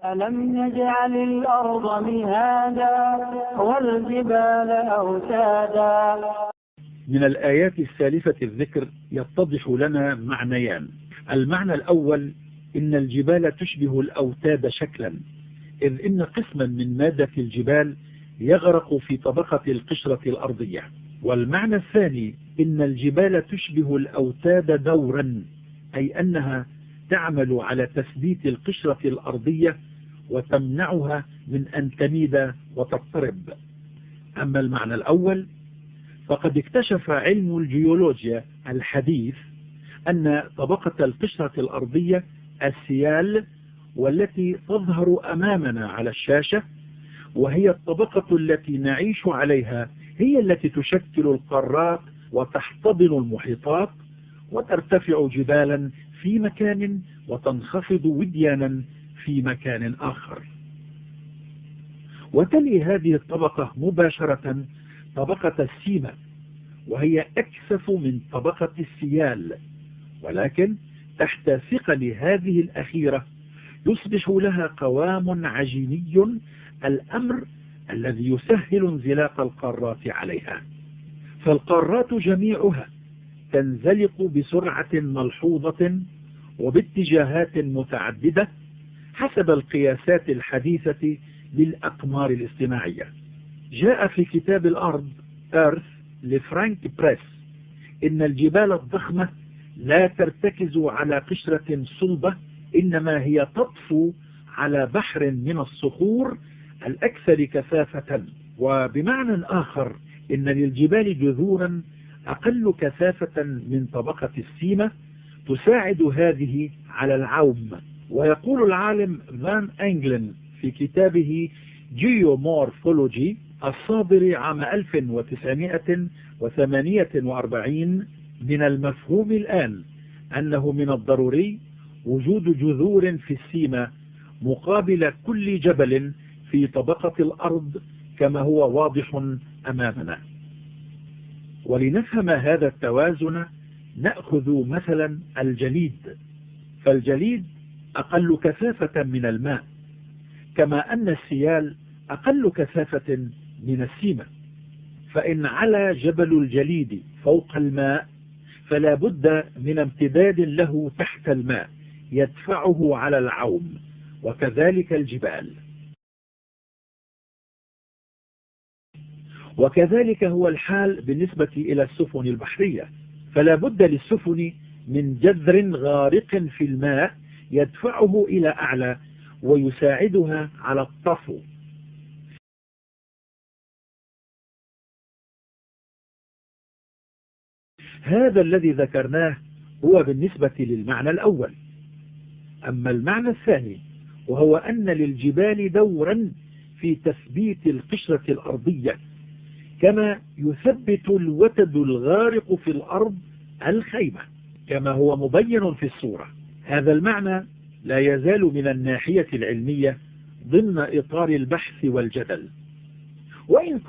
ألم نجعل الأرض مهادا والجبال أوتادا. من الآيات السالفة الذكر يتضح لنا معنيان. المعنى الأول إن الجبال تشبه الأوتاد شكلا، إذ إن قسما من مادة الجبال يغرق في طبقة القشرة الأرضية. والمعنى الثاني إن الجبال تشبه الأوتاد دورا، أي أنها تعمل على تثبيت القشرة الأرضية وتمنعها من أن تميد وتضطرب. أما المعنى الأول فقد اكتشف علم الجيولوجيا الحديث أن طبقة القشرة الأرضية السيال، والتي تظهر أمامنا على الشاشة وهي الطبقة التي نعيش عليها، هي التي تشكل القارات وتحتضن المحيطات وترتفع جبالا في مكان وتنخفض وديانا في مكان آخر. وتلي هذه الطبقة مباشرة طبقة السيمة، وهي أكثف من طبقة السيال، ولكن تحت ثقل هذه الأخيرة يصبح لها قوام عجيني، الأمر الذي يسهل انزلاق القارات عليها. فالقارات جميعها تنزلق بسرعة ملحوظة وباتجاهات متعددة حسب القياسات الحديثة للأقمار الاصطناعية. جاء في كتاب الأرض أرث لفرانك بريس إن الجبال الضخمة لا ترتكز على قشرة صلبة، إنما هي تطفو على بحر من الصخور الأكثر كثافة. وبمعنى آخر إن للجبال جذورا أقل كثافة من طبقة السيمة تساعد هذه على العوم. ويقول العالم فان أنجلن في كتابه جيومورفولوجي الصادر عام 1948: من المفهوم الآن أنه من الضروري وجود جذور في السيمة مقابل كل جبل في طبقة الأرض كما هو واضح أمامنا. ولنفهم هذا التوازن نأخذ مثلا الجليد، فالجليد أقل كثافة من الماء، كما أن السيال أقل كثافة من السيمة. فإن علا جبل الجليد فوق الماء فلا بد من امتداد له تحت الماء يدفعه على العوم، وكذلك الجبال. وكذلك هو الحال بالنسبة إلى السفن البحرية، فلا بد للسفن من جذر غارق في الماء يدفعه إلى أعلى ويساعدها على الطفو. هذا الذي ذكرناه هو بالنسبة للمعنى الأول. أما المعنى الثاني وهو أن للجبال دورا في تثبيت القشرة الأرضية كما يثبت الوتد الغارق في الأرض الخيمة كما هو مبين في الصورة. هذا المعنى لا يزال من الناحية العلمية ضمن إطار البحث والجدل، وإن